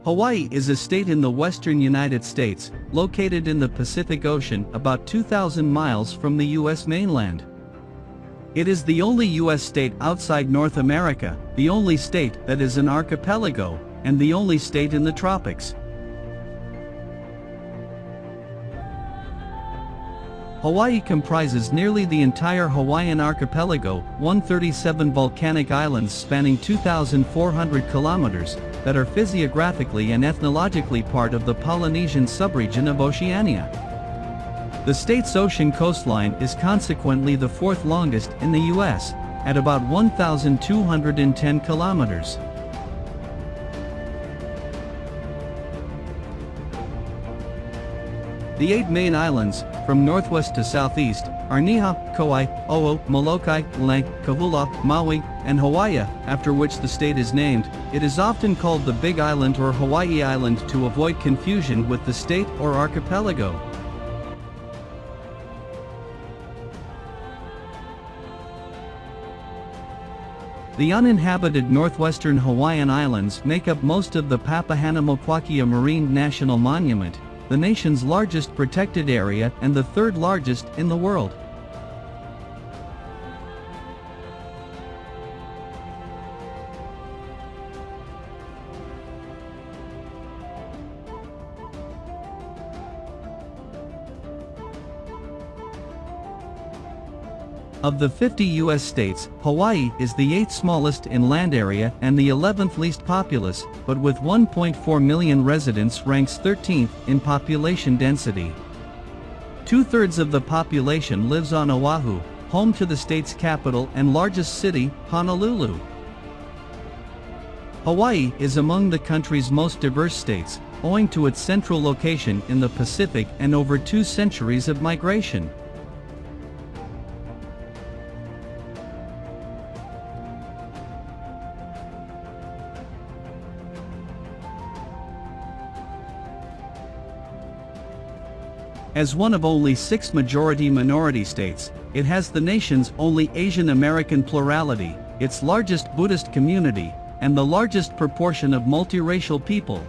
Hawaii is a state in the western United States, located in the Pacific Ocean about 2,000 miles from the U.S. mainland. It is the only U.S. state outside North America, the only state that is an archipelago, and the only state in the tropics. Hawaii comprises nearly the entire Hawaiian archipelago, 137 volcanic islands spanning 2,400 kilometers, that are physiographically and ethnologically part of the Polynesian subregion of Oceania. The state's ocean coastline is consequently the fourth longest in the U.S., at about 1,210 kilometers. The 8 main islands, from northwest to southeast, are Niʻihau, Kauaʻi, Oʻahu, Molokaʻi, Lānaʻi, Kahoʻolawe, Maui, and Hawaii, after which the state is named. It is often called the Big Island or Hawaii Island to avoid confusion with the state or archipelago. The uninhabited Northwestern Hawaiian Islands make up most of the Papahānaumokuākea Marine National Monument, the nation's largest protected area and the third largest in the world. Of the 50 U.S. states, Hawaii is the 8th smallest in land area and the 11th least populous, but with 1.4 million residents ranks 13th in population density. Two-thirds of the population lives on Oʻahu, home to the state's capital and largest city, Honolulu. Hawaii is among the country's most diverse states, owing to its central location in the Pacific and over 2 centuries of migration. As one of only 6 majority-minority states, it has the nation's only Asian American plurality, its largest Buddhist community, and the largest proportion of multiracial people.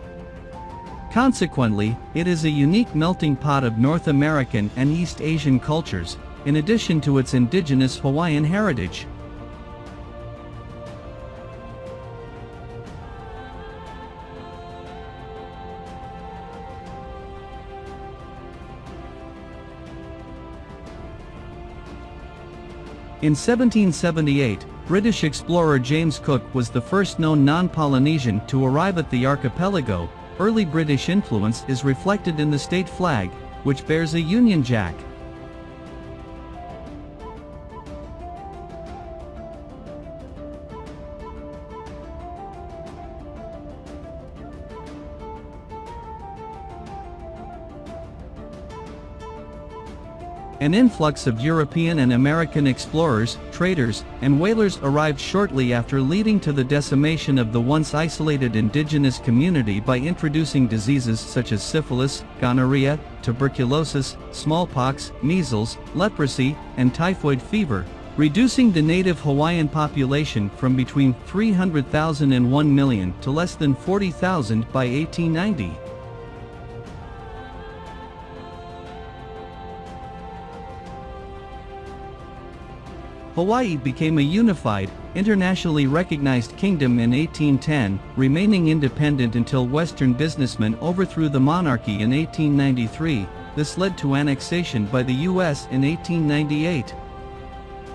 Consequently, it is a unique melting pot of North American and East Asian cultures, in addition to its indigenous Hawaiian heritage. In 1778, British explorer James Cook was the first known non-Polynesian to arrive at the archipelago. Early British influence is reflected in the state flag, which bears a Union Jack. An influx of European and American explorers, traders, and whalers arrived shortly after, leading to the decimation of the once isolated indigenous community by introducing diseases such as syphilis, gonorrhea, tuberculosis, smallpox, measles, leprosy, and typhoid fever, reducing the native Hawaiian population from between 300,000 and 1 million to less than 40,000 by 1890. Hawaii became a unified, internationally recognized kingdom in 1810, remaining independent until Western businessmen overthrew the monarchy in 1893. This led to annexation by the U.S. in 1898.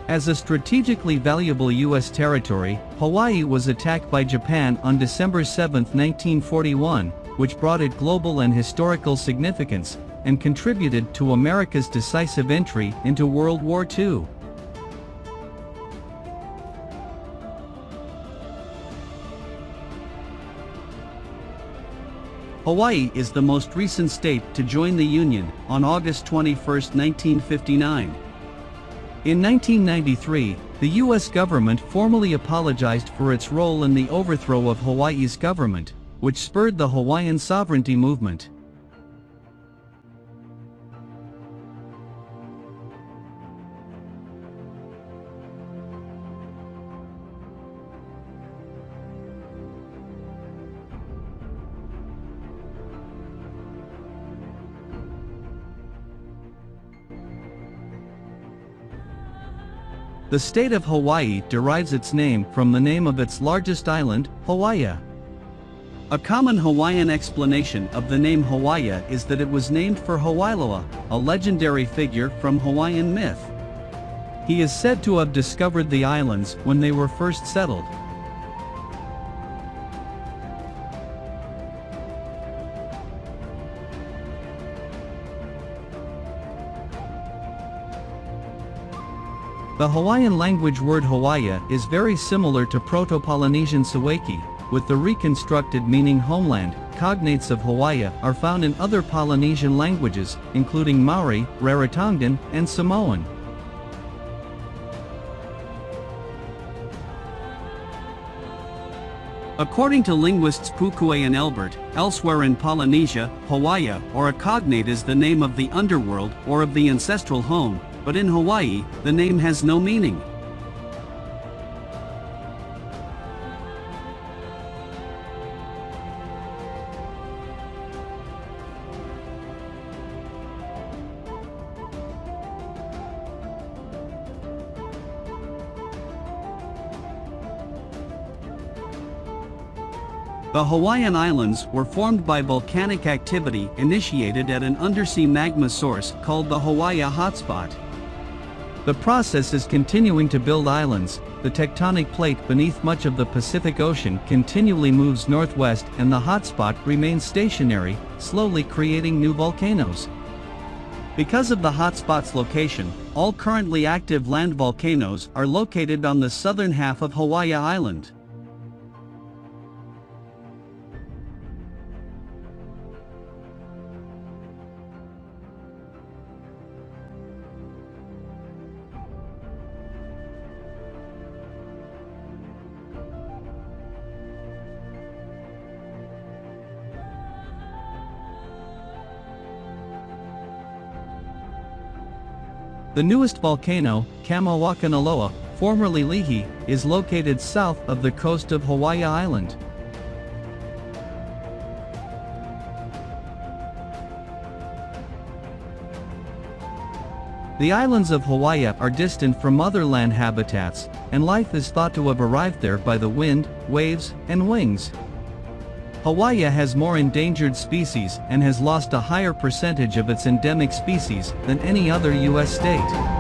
As a strategically valuable U.S. territory, Hawaii was attacked by Japan on December 7, 1941, which brought it global and historical significance, and contributed to America's decisive entry into World War II. Hawaii is the most recent state to join the Union, on August 21, 1959. In 1993, the U.S. government formally apologized for its role in the overthrow of Hawaii's government, which spurred the Hawaiian sovereignty movement. The state of Hawaii derives its name from the name of its largest island, Hawaii. A common Hawaiian explanation of the name Hawaii is that it was named for Hawaiʻiloa, a legendary figure from Hawaiian myth. He is said to have discovered the islands when they were first settled. The Hawaiian language word Hawaii is very similar to Proto-Polynesian Saweki, with the reconstructed meaning homeland. Cognates of Hawaii are found in other Polynesian languages, including Maori, Rarotongan, and Samoan. According to linguists Pukue and Elbert, elsewhere in Polynesia, Hawaii or a cognate is the name of the underworld or of the ancestral home, but in Hawaii, the name has no meaning. The Hawaiian Islands were formed by volcanic activity initiated at an undersea magma source called the Hawaii hotspot. The process is continuing to build islands. The tectonic plate beneath much of the Pacific Ocean continually moves northwest and the hotspot remains stationary, slowly creating new volcanoes. Because of the hotspot's location, all currently active land volcanoes are located on the southern half of Hawaii Island. The newest volcano, Kauaʻi, formerly Lihi, is located south of the coast of Hawaii Island. The islands of Hawaii are distant from other land habitats, and life is thought to have arrived there by the wind, waves, and wings. Hawaii has more endangered species and has lost a higher percentage of its endemic species than any other U.S. state.